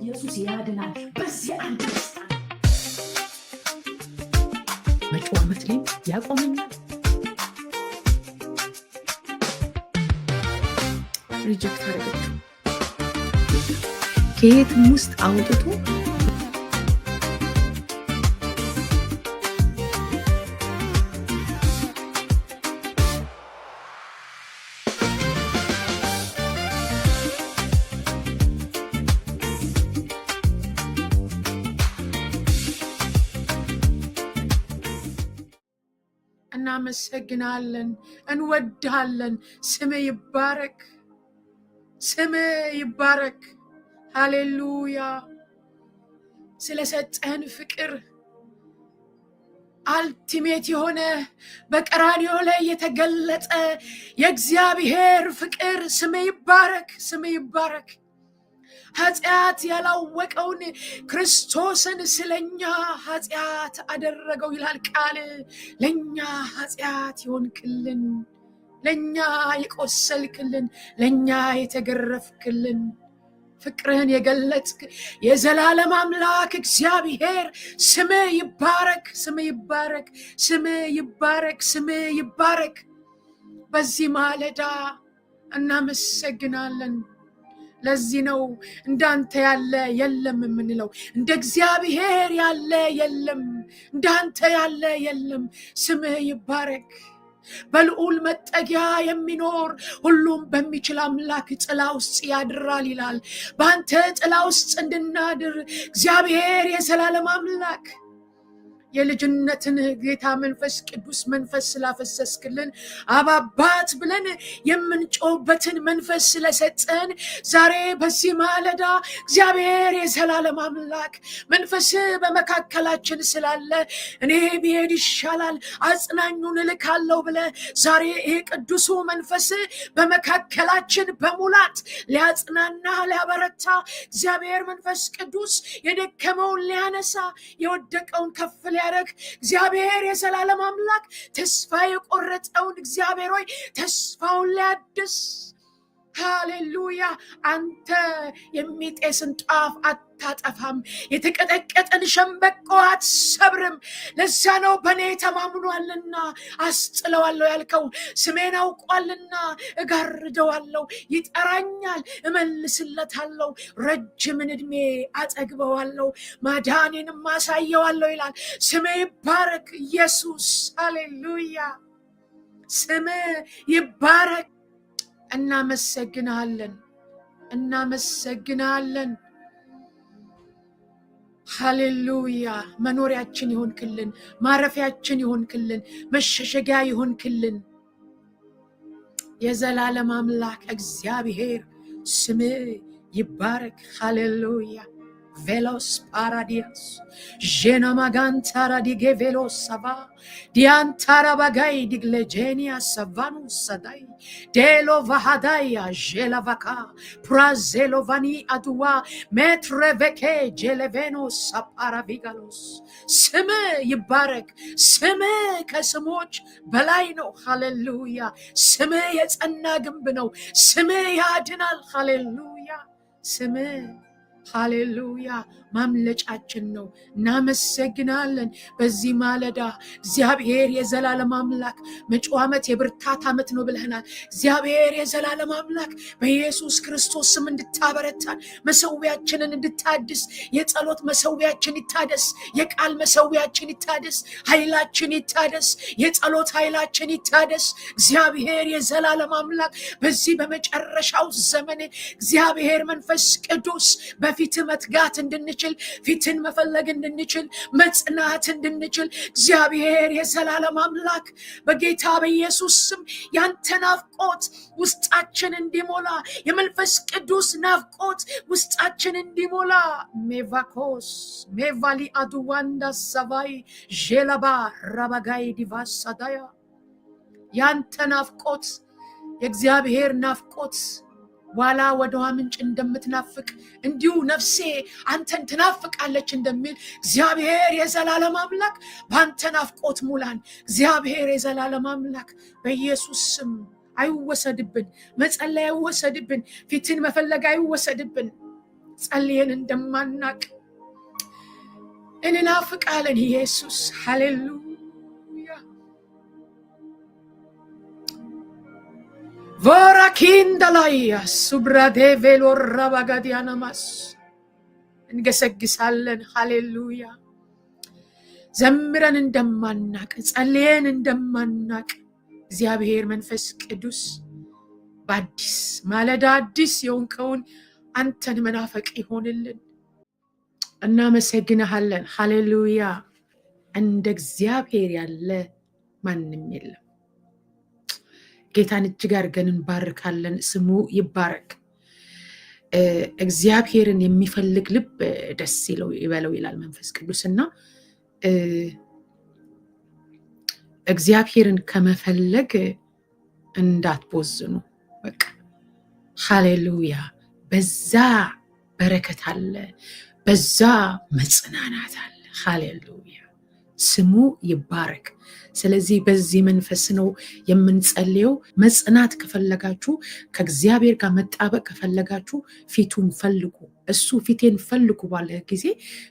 ኢየሱስ ያድናል። በዚህ አንድ ደስታ መጪው ዓመት ላይ ያቆመኛል። ሪጀክት አደረገችው። ከየትም ውስጥ አውጥቶ እናመሰግናለን፣ እንወድሃለን። ስም ይባረክ፣ ስም ይባረክ። ሃሌሉያ። ስለሰጠን ፍቅር አልቲሜት የሆነ በቀራንዮ ላይ የተገለጠ የእግዚአብሔር ፍቅር ስም ይባረክ፣ ስም ይባረክ። ኃጢአት ያላወቀውን ክርስቶስን ስለኛ ኃጢአት አደረገው ይላል ቃል። ለኛ ኃጢአት ይሆንክልን፣ ለኛ የቆሰልክልን፣ ለኛ የተገረፍክልን፣ ፍቅርህን የገለጥክ የዘላለም አምላክ እግዚአብሔር ስም ይባረክ፣ ስም ይባረክ፣ ስም ይባረክ፣ ስም ይባረክ። በዚህ ማለዳ እናመሰግናለን። ለዚህ ነው እንዳንተ ያለ የለም የምንለው። እንደ እግዚአብሔር ያለ የለም፣ እንዳንተ ያለ የለም። ስምህ ይባረክ። በልዑል መጠጊያ የሚኖር ሁሉም በሚችል አምላክ ጥላ ውስጥ ያድራል ይላል። በአንተ ጥላ ውስጥ እንድናድር እግዚአብሔር የዘላለም አምላክ የልጅነትን ጌታ መንፈስ ቅዱስ መንፈስ ስላፈሰስክልን አባባት ብለን የምንጮህበትን መንፈስ ስለሰጠን ዛሬ በዚህ ማለዳ እግዚአብሔር የዘላለም አምላክ መንፈስ በመካከላችን ስላለ እኔ ብሄድ ይሻላል አጽናኙን እልካለሁ ብለ ዛሬ ይሄ ቅዱሱ መንፈስ በመካከላችን በሙላት ሊያጽናና ሊያበረታ እግዚአብሔር መንፈስ ቅዱስ የደከመውን ሊያነሳ የወደቀውን ከፍ ሊያደርግ እግዚአብሔር የዘላለም አምላክ ተስፋ የቆረጠውን እግዚአብሔር ሆይ ተስፋውን ሊያድስ ሃሌሉያ። አንተ የሚጤስን ጧፍ አታጠፋም፣ የተቀጠቀጠን ሸምበቆ አትሰብርም። ለዛ ነው በእኔ ተማምኗልና አስጥለዋለሁ ያልከው። ስሜን አውቋልና እጋርደዋለሁ፣ ይጠራኛል እመልስለታለሁ፣ ረጅምን ዕድሜ አጠግበዋለሁ፣ ማዳኔንም አሳየዋለሁ ይላል። ስሜ ይባረክ ኢየሱስ። ሃሌሉያ። ስሜ ይባረክ። እናመሰግናለን፣ እናመሰግናለን። ሃሌሉያ። መኖሪያችን ይሆንክልን፣ ማረፊያችን ይሆንክልን፣ መሸሸጊያ ይሆንክልን የዘላለም አምላክ እግዚአብሔር ስም ይባረክ። ሃሌሉያ። velos paradias jena magantara dige velos sava diantara bagai diglegenia savanu sadai delo vahadaya jela vaka prazelo vani adua metre veke jeleveno saparavigalos ስም ይባረክ። ስም ከስሞች በላይ ነው። ሃሌሉያ። ስም የጸና ግንብ ነው። ስም ያድናል። ሃሌሉያ። ስም ሃሌሉያ ማምለጫችን ነው። እናመሰግናለን። በዚህ ማለዳ እግዚአብሔር የዘላለም አምላክ መጪው ዓመት የብርታት ዓመት ነው ብለህናል። እግዚአብሔር የዘላለም አምላክ በኢየሱስ ክርስቶስ ስም እንድታበረታን፣ መሰዊያችንን እንድታድስ፣ የጸሎት መሰዊያችን ይታደስ፣ የቃል መሰዊያችን ይታደስ፣ ኃይላችን ይታደስ፣ የጸሎት ኃይላችን ይታደስ። እግዚአብሔር የዘላለም አምላክ በዚህ በመጨረሻው ዘመን እግዚአብሔር መንፈስ ቅዱስ በፊት መትጋት እንድንችል፣ ፊትን መፈለግ እንድንችል፣ መጽናት እንድንችል እግዚአብሔር የዘላለም አምላክ በጌታ በኢየሱስ ስም ያንተ ናፍቆት ውስጣችን እንዲሞላ፣ የመንፈስ ቅዱስ ናፍቆት ውስጣችን እንዲሞላ ሜቫኮስ ሜቫሊ አዱዋንዳ ሰቫይ ዤላባ ረባጋይ ዲቫሳዳያ ያንተ ናፍቆት የእግዚአብሔር ናፍቆት ዋላ ወደ ውሃ ምንጭ እንደምትናፍቅ እንዲሁ ነፍሴ አንተን ትናፍቃለች እንደሚል እግዚአብሔር የዘላለም አምላክ በአንተ ናፍቆት ሙላን። እግዚአብሔር የዘላለም አምላክ በኢየሱስ ስም አይወሰድብን፣ መጸለይ አይወሰድብን፣ ፊትን መፈለግ አይወሰድብን። ጸልየን እንደማናቅ እንናፍቃለን ኢየሱስ። ሃሌሉያ ቮራኪንዳላያ ሱብራዴቬሎ ራባጋዲያናማስ እንገሰግሳለን። ሃሌሉያ ዘምረን እንደማናቅ ጸልየን እንደማናቅ እግዚአብሔር መንፈስ ቅዱስ በአዲስ ማለዳ አዲስ የሆንከውን አንተን መናፈቅ ይሆንልን። እናመሰግንሃለን። ሃሌሉያ እንደ እግዚአብሔር ያለ ማንም የለም። ጌታን እጅግ አድርገን እንባርካለን። ስሙ ይባረክ። እግዚአብሔርን የሚፈልግ ልብ ደስ ይበለው ይላል መንፈስ ቅዱስና እግዚአብሔርን ከመፈለግ እንዳትቦዝኑ። በቃ ሃሌሉያ በዛ በረከት አለ፣ በዛ መጽናናት አለ። ሃሌሉያ ስሙ ይባረክ። ስለዚህ በዚህ መንፈስ ነው የምንጸልየው። መጽናት ከፈለጋችሁ፣ ከእግዚአብሔር ጋር መጣበቅ ከፈለጋችሁ ፊቱን ፈልጉ። እሱ ፊቴን ፈልጉ ባለ ጊዜ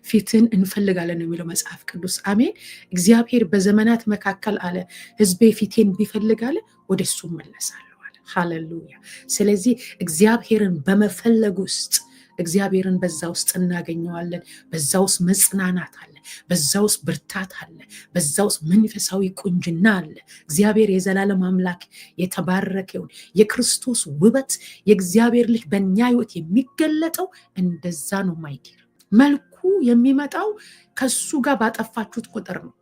ፊትን እንፈልጋለን የሚለው መጽሐፍ ቅዱስ። አሜን። እግዚአብሔር በዘመናት መካከል አለ ሕዝቤ ፊቴን ቢፈልግ አለ ወደ እሱ መለሳለሁ አለ። ሃሌሉያ። ስለዚህ እግዚአብሔርን በመፈለግ ውስጥ እግዚአብሔርን በዛ ውስጥ እናገኘዋለን። በዛ ውስጥ መጽናናት አለ፣ በዛ ውስጥ ብርታት አለ፣ በዛ ውስጥ መንፈሳዊ ቁንጅና አለ። እግዚአብሔር የዘላለም አምላክ የተባረከውን የክርስቶስ ውበት የእግዚአብሔር ልጅ በእኛ ህይወት የሚገለጠው እንደዛ ነው። ማይዲር መልኩ የሚመጣው ከሱ ጋር ባጠፋችሁት ቁጥር ነው።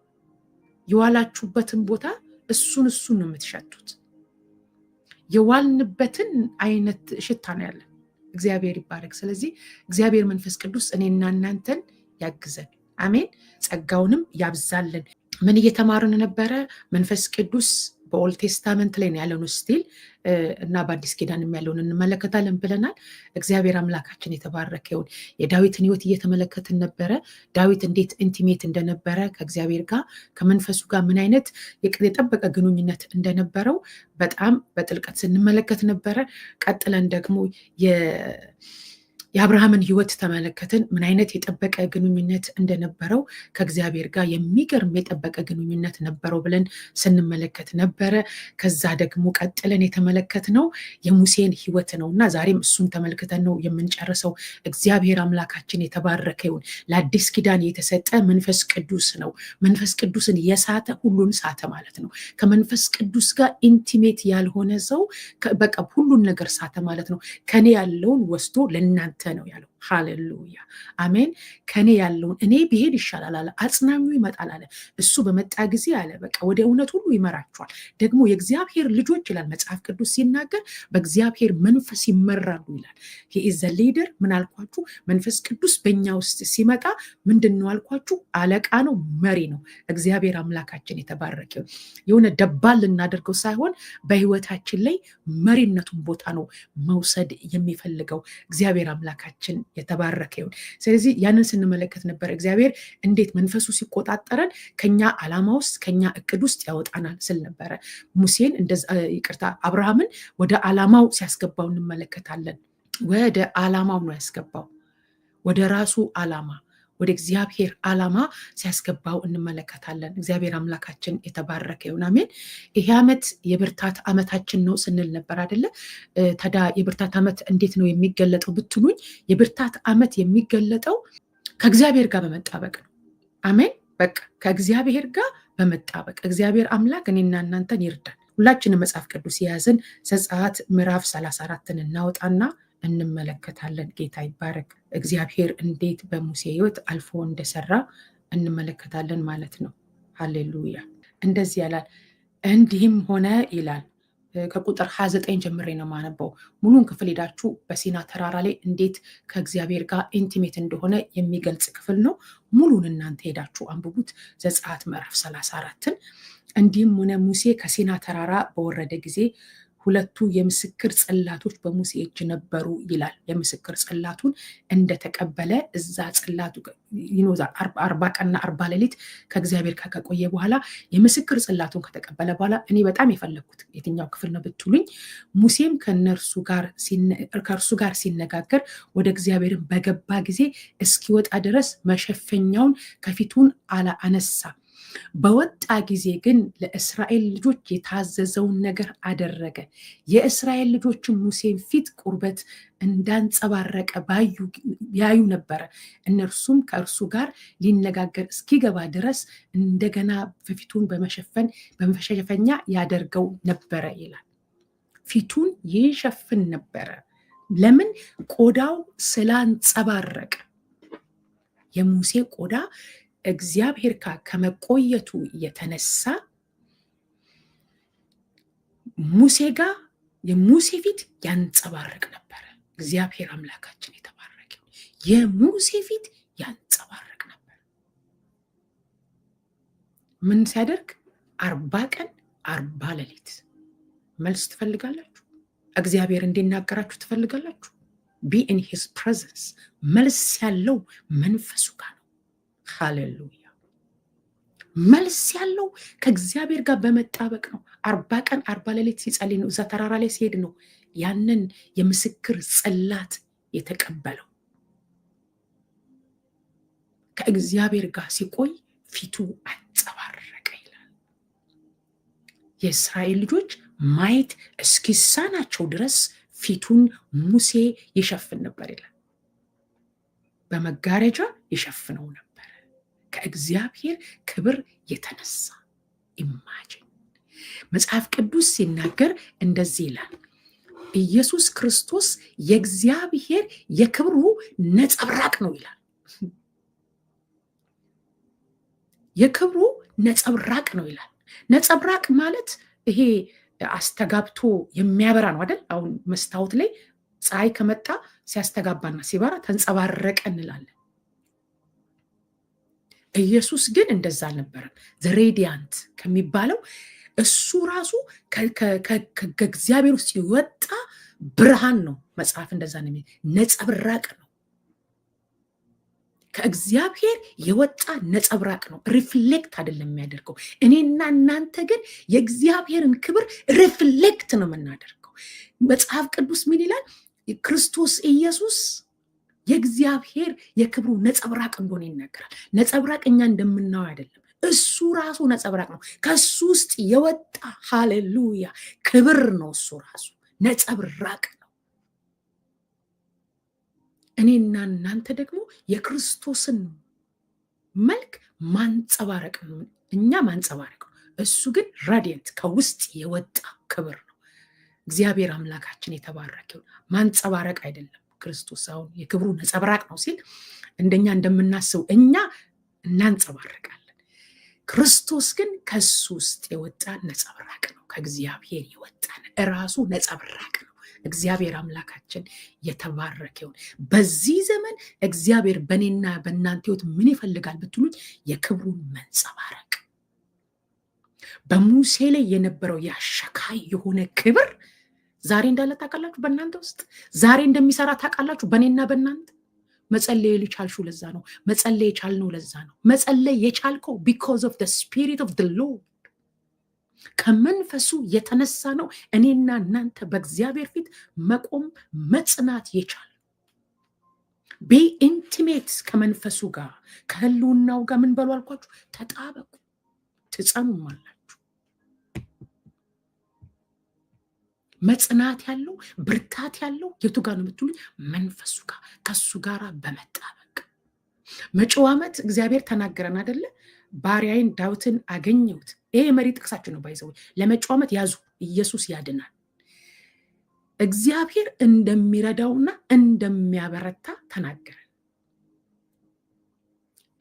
የዋላችሁበትን ቦታ እሱን ነው የምትሸቱት። የዋልንበትን አይነት ሽታ ነው ያለን። እግዚአብሔር ይባረክ። ስለዚህ እግዚአብሔር መንፈስ ቅዱስ እኔና እናንተን ያግዘን። አሜን። ጸጋውንም ያብዛልን። ምን እየተማርን ነበረ? መንፈስ ቅዱስ በኦልድ ቴስታመንት ላይ ነው ያለውን ስቲል እና በአዲስ ኪዳንም ያለውን እንመለከታለን ብለናል። እግዚአብሔር አምላካችን የተባረከ ይሁን። የዳዊትን ህይወት እየተመለከትን ነበረ። ዳዊት እንዴት ኢንቲሜት እንደነበረ ከእግዚአብሔር ጋር ከመንፈሱ ጋር ምን አይነት የጠበቀ ግንኙነት እንደነበረው በጣም በጥልቀት ስንመለከት ነበረ። ቀጥለን ደግሞ የአብርሃምን ህይወት ተመለከትን። ምን አይነት የጠበቀ ግንኙነት እንደነበረው ከእግዚአብሔር ጋር የሚገርም የጠበቀ ግንኙነት ነበረው ብለን ስንመለከት ነበረ። ከዛ ደግሞ ቀጥለን የተመለከትነው የሙሴን ህይወት ነው እና ዛሬም እሱን ተመልክተን ነው የምንጨርሰው። እግዚአብሔር አምላካችን የተባረከ ይሁን። ለአዲስ ኪዳን የተሰጠ መንፈስ ቅዱስ ነው። መንፈስ ቅዱስን የሳተ ሁሉን ሳተ ማለት ነው። ከመንፈስ ቅዱስ ጋር ኢንቲሜት ያልሆነ ሰው በቃ ሁሉን ነገር ሳተ ማለት ነው። ከኔ ያለውን ወስዶ ለእናንተ ነው ያለው። ሃሌሉያ አሜን። ከኔ ያለውን እኔ ብሄድ ይሻላል አለ፣ አጽናኙ ይመጣል አለ። እሱ በመጣ ጊዜ አለ በቃ ወደ እውነት ሁሉ ይመራቸዋል። ደግሞ የእግዚአብሔር ልጆች ይላል መጽሐፍ ቅዱስ ሲናገር በእግዚአብሔር መንፈስ ይመራሉ ይላል። ኢዝ ዘ ሊደር። ምን አልኳችሁ? መንፈስ ቅዱስ በእኛ ውስጥ ሲመጣ ምንድን ነው አልኳችሁ? አለቃ ነው፣ መሪ ነው። እግዚአብሔር አምላካችን የተባረከ የሆነ ደባል ልናደርገው ሳይሆን በህይወታችን ላይ መሪነቱን ቦታ ነው መውሰድ የሚፈልገው። እግዚአብሔር አምላካችን የተባረከ ይሁን። ስለዚህ ያንን ስንመለከት ነበር እግዚአብሔር እንዴት መንፈሱ ሲቆጣጠረን ከኛ ዓላማ ውስጥ ከኛ እቅድ ውስጥ ያወጣናል ስል ነበረ። ሙሴን አብርሃምን ወደ ዓላማው ሲያስገባው እንመለከታለን። ወደ ዓላማው ነው ያስገባው፣ ወደ ራሱ ዓላማ፣ ወደ እግዚአብሔር ዓላማ ሲያስገባው እንመለከታለን። እግዚአብሔር አምላካችን የተባረከ ይሁን። አሜን። ይሄ ዓመት የብርታት ዓመታችን ነው ስንል ነበር አይደለ? ታዲያ የብርታት ዓመት እንዴት ነው የሚገለጠው ብትሉኝ፣ የብርታት ዓመት የሚገለጠው ከእግዚአብሔር ጋር በመጣበቅ ነው። አሜን። በቃ ከእግዚአብሔር ጋር በመጣበቅ እግዚአብሔር አምላክ እኔና እናንተን ይርዳል። ሁላችንም መጽሐፍ ቅዱስ የያዝን ዘጸአት ምዕራፍ 34ን እናወጣና እንመለከታለን። ጌታ ይባረክ። እግዚአብሔር እንዴት በሙሴ ህይወት አልፎ እንደሰራ እንመለከታለን ማለት ነው። ሃሌሉያ። እንደዚህ ያላል፣ እንዲህም ሆነ ይላል። ከቁጥር 29 ጀምሬ ነው የማነበው። ሙሉን ክፍል ሄዳችሁ በሲና ተራራ ላይ እንዴት ከእግዚአብሔር ጋር ኢንቲሜት እንደሆነ የሚገልጽ ክፍል ነው። ሙሉን እናንተ ሄዳችሁ አንብቡት። ዘጸአት ምዕራፍ 34ን። እንዲህም ሆነ ሙሴ ከሲና ተራራ በወረደ ጊዜ ሁለቱ የምስክር ጽላቶች በሙሴ እጅ ነበሩ ይላል። የምስክር ጽላቱን እንደተቀበለ እዛ ጽላቱ ይኖዛል 40 ቀንና 40 ሌሊት ከእግዚአብሔር ጋር ከቆየ በኋላ የምስክር ጽላቱን ከተቀበለ በኋላ እኔ በጣም የፈለግኩት የትኛው ክፍል ነው ብትሉኝ፣ ሙሴም ከእርሱ ጋር ሲነጋገር ወደ እግዚአብሔር በገባ ጊዜ እስኪወጣ ድረስ መሸፈኛውን ከፊቱን አነሳ። በወጣ ጊዜ ግን ለእስራኤል ልጆች የታዘዘውን ነገር አደረገ። የእስራኤል ልጆችን ሙሴን ፊት ቁርበት እንዳንጸባረቀ ያዩ ነበረ። እነርሱም ከእርሱ ጋር ሊነጋገር እስኪገባ ድረስ እንደገና ፊቱን በመሸፈኛ ያደርገው ነበረ ይላል። ፊቱን ይሸፍን ነበረ። ለምን? ቆዳው ስላንጸባረቀ። የሙሴ ቆዳ እግዚአብሔር ጋር ከመቆየቱ የተነሳ የሙሴ ፊት ያንጸባርቅ ነበረ። እግዚአብሔር አምላካችን የተባረከ። የሙሴ ፊት ያንጸባርቅ ነበር። ምን ሲያደርግ? 40 ቀን 40 ሌሊት። መልስ ትፈልጋላችሁ? እግዚአብሔር እንዲናገራችሁ ትፈልጋላችሁ? ቢ ኢን ሂዝ ፕሬዘንስ። መልስ ያለው መንፈሱ ጋር ነው። ሃሌሉያ። መልስ ያለው ከእግዚአብሔር ጋር በመጣበቅ ነው። 40 ቀን 40 ሌሊት ሲጸልይ ነው። እዛ ተራራ ላይ ሲሄድ ነው ያንን የምስክር ጽላት የተቀበለው። ከእግዚአብሔር ጋር ሲቆይ ፊቱ አንጸባረቀ ይላል። የእስራኤል ልጆች ማየት እስኪሳናቸው ድረስ ፊቱን ሙሴ ይሸፍን ነበር ይላል። በመጋረጃ ይሸፍነው ነበር ከእግዚአብሔር ክብር የተነሳ። ኢማጂን። መጽሐፍ ቅዱስ ሲናገር እንደዚህ ይላል፣ ኢየሱስ ክርስቶስ የእግዚአብሔር የክብሩ ነጸብራቅ ነው ይላል። የክብሩ ነጸብራቅ ነው ይላል። ነጸብራቅ ማለት ይሄ አስተጋብቶ የሚያበራ ነው አይደል? አሁን መስታወት ላይ ፀሐይ ከመጣ ሲያስተጋባና ሲበራ ተንጸባረቀ እንላለን። ኢየሱስ ግን እንደዛ አልነበረም። ዘሬዲያንት ከሚባለው እሱ ራሱ ከእግዚአብሔር ውስጥ የወጣ ብርሃን ነው። መጽሐፍ እንደዛ ነው፣ ነጸብራቅ ነው። ከእግዚአብሔር የወጣ ነጸብራቅ ነው። ሪፍሌክት አይደለም የሚያደርገው። እኔና እናንተ ግን የእግዚአብሔርን ክብር ሪፍሌክት ነው የምናደርገው። መጽሐፍ ቅዱስ ምን ይላል? ክርስቶስ ኢየሱስ የእግዚአብሔር የክብሩ ነጸብራቅ እንደሆነ ይናገራል። ነጸብራቅ እኛ እንደምናየው አይደለም። እሱ ራሱ ነጸብራቅ ነው። ከሱ ውስጥ የወጣ ሃሌሉያ ክብር ነው። እሱ ራሱ ነጸብራቅ ነው። እኔና እናንተ ደግሞ የክርስቶስን መልክ ማንጸባረቅ ነው። እኛ ማንጸባረቅ ነው። እሱ ግን ራዲየንት ከውስጥ የወጣ ክብር ነው። እግዚአብሔር አምላካችን የተባረከው ማንጸባረቅ አይደለም። ክርስቶስ አሁን የክብሩ ነጸብራቅ ነው ሲል እንደኛ እንደምናስበው እኛ እናንጸባረቃለን። ክርስቶስ ግን ከሱ ውስጥ የወጣ ነጸብራቅ ነው። ከእግዚአብሔር የወጣ እራሱ ነጸብራቅ ነው። እግዚአብሔር አምላካችን የተባረከው። በዚህ ዘመን እግዚአብሔር በእኔና በእናንተ ሕይወት ምን ይፈልጋል ብትሉኝ፣ የክብሩን መንጸባረቅ። በሙሴ ላይ የነበረው ያሸካይ የሆነ ክብር ዛሬ እንዳለ ታውቃላችሁ። በእናንተ ውስጥ ዛሬ እንደሚሰራ ታውቃላችሁ። በእኔና በእናንተ መጸለይ የቻልሽው ለዛ ነው። መጸለይ የቻልነው ለዛ ነው። መጸለይ የቻልከው ቢኮዝ ኦፍ ዘ ስፒሪት ኦፍ ዘ ሎርድ፣ ከመንፈሱ የተነሳ ነው። እኔና እናንተ በእግዚአብሔር ፊት መቆም መጽናት የቻል ቢ ኢንቲሜት ከመንፈሱ ጋር ከህልውናው ጋር ምን በሉ አልኳችሁ? ተጣበቁ፣ ትጸኑማላችሁ። መጽናት ያለው ብርታት ያለው የቱ ጋር ነው የምትሉኝ? መንፈሱ ጋር፣ ከሱ ጋር በመጣበቅ። መጪው ዓመት እግዚአብሔር ተናገረን አይደለ? ባሪያዬን ዳዊትን አገኘሁት። ይሄ የመሪ ጥቅሳችን ነው። ባይዘው ለመጪው ዓመት ያዙ። ኢየሱስ ያድናል። እግዚአብሔር እንደሚረዳውና እንደሚያበረታ ተናገረን።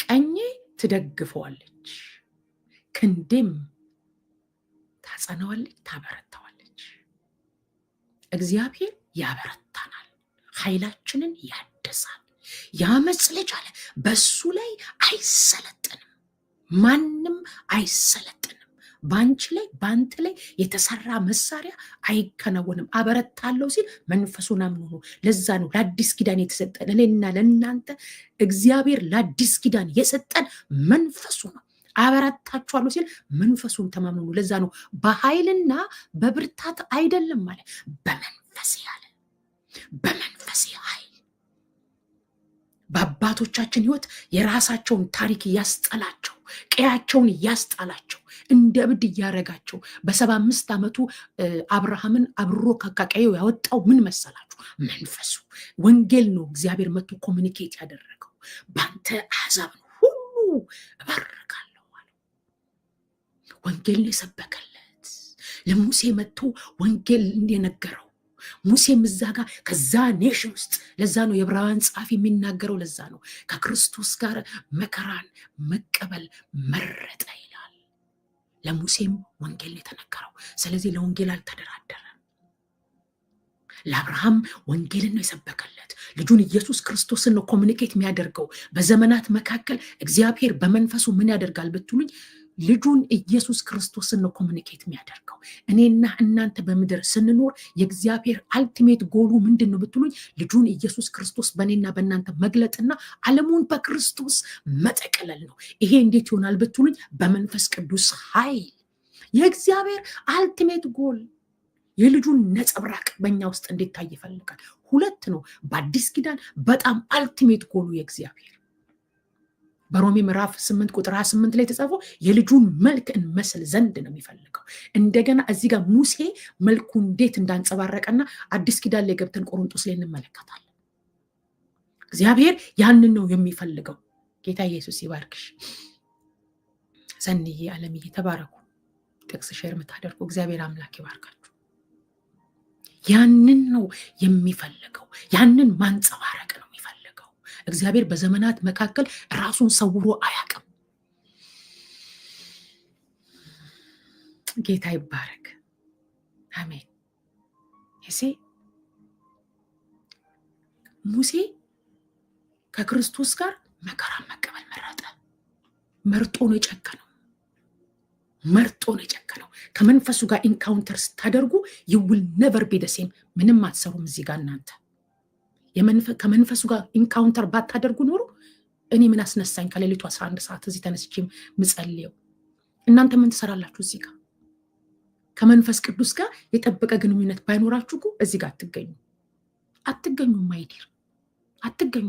ቀኜ ትደግፈዋለች፣ ክንዴም ታጸናዋለች፣ ታበረታዋለች። እግዚአብሔር ያበረታናል፣ ኃይላችንን ያድሳል። የአመፅ ልጅ አለ በሱ ላይ አይሰለጥንም፣ ማንም አይሰለጥንም፣ በአንቺ ላይ በአንተ ላይ የተሰራ መሳሪያ አይከናወንም። አበረታለሁ ሲል መንፈሱን አምኖ ነው። ለዛ ነው ለአዲስ ኪዳን የተሰጠን እኔና ለእናንተ እግዚአብሔር ለአዲስ ኪዳን የሰጠን መንፈሱ ነው። አበረታችኋለሁ ሲል መንፈሱን ተማምኑ። ለዛ ነው በኃይልና በብርታት አይደለም ማለት በመንፈስ ያለ በመንፈስ ኃይል በአባቶቻችን ህይወት የራሳቸውን ታሪክ እያስጠላቸው ቀያቸውን እያስጣላቸው እንደ እብድ እያረጋቸው በ75 ዓመቱ አብርሃምን አብሮ ከቀየው ያወጣው ምን መሰላችሁ? መንፈሱ ወንጌል ነው። እግዚአብሔር መጥቶ ኮሚኒኬት ያደረገው በአንተ አሕዛብን ሁሉ እባርካለሁ አለ። ወንጌል ነው የሰበከለት። ለሙሴ መጥቶ ወንጌል እንደነገረው ሙሴም እዛ ጋር ከዛ ኔሽን ውስጥ ለዛ ነው የዕብራውያን ጸሐፊ የሚናገረው። ለዛ ነው ከክርስቶስ ጋር መከራን መቀበል መረጠ ይላል። ለሙሴም ወንጌል የተነገረው። ስለዚህ ለወንጌል አልተደራደረም። ለአብርሃም ወንጌልን ነው የሰበከለት። ልጁን ኢየሱስ ክርስቶስን ነው ኮሚኒኬት የሚያደርገው። በዘመናት መካከል እግዚአብሔር በመንፈሱ ምን ያደርጋል ብትሉኝ ልጁን ኢየሱስ ክርስቶስን ነው ኮሚኒኬት የሚያደርገው። እኔና እናንተ በምድር ስንኖር የእግዚአብሔር አልቲሜት ጎሉ ምንድን ነው ብትሉኝ ልጁን ኢየሱስ ክርስቶስ በእኔና በእናንተ መግለጥና ዓለሙን በክርስቶስ መጠቅለል ነው። ይሄ እንዴት ይሆናል ብትሉኝ በመንፈስ ቅዱስ ኃይል። የእግዚአብሔር አልቲሜት ጎል የልጁን ነጸብራቅ በእኛ ውስጥ እንዲታይ ይፈልጋል። ሁለት ነው። በአዲስ ኪዳን በጣም አልቲሜት ጎሉ የእግዚአብሔር በሮሜ ምዕራፍ 8 ቁጥር 28 ላይ ተጻፈው የልጁን መልክ እንመስል ዘንድ ነው የሚፈልገው። እንደገና እዚህ ጋር ሙሴ መልኩ እንዴት እንዳንጸባረቀና አዲስ ኪዳን ላይ ገብተን ቆሮንቶስ ላይ እንመለከታለን። እግዚአብሔር ያንን ነው የሚፈልገው። ጌታ ኢየሱስ ይባርክሽ። ሰንዬ ዓለምዬ ተባረኩ። ጥቅስ ሼር የምታደርጉ እግዚአብሔር አምላክ ይባርካችሁ። ያንን ነው የሚፈልገው። ያንን ማንጸባረቅ ነው። እግዚአብሔር በዘመናት መካከል ራሱን ሰውሮ አያውቅም። ጌታ ይባረክ። አሜን። ሙሴ ከክርስቶስ ጋር መከራን መቀበል መረጠ። መርጦ ነው የጨከነው። ከመንፈሱ ጋር ኢንካውንተር ስታደርጉ you will never be the same። ምንም አትሰሩም እዚህ ጋር እናንተ ከመንፈሱ ጋር ኢንካውንተር ባታደርጉ ኖሮ እኔ ምን አስነሳኝ ከሌሊቱ 11 ሰዓት እዚህ ተነስቼም ምጸልየው? እናንተ ምን ትሰራላችሁ እዚህ ጋር? ከመንፈስ ቅዱስ ጋር የጠበቀ ግንኙነት ባይኖራችሁ እኮ እዚህ ጋር አትገኙ ማይዲር አትገኙ።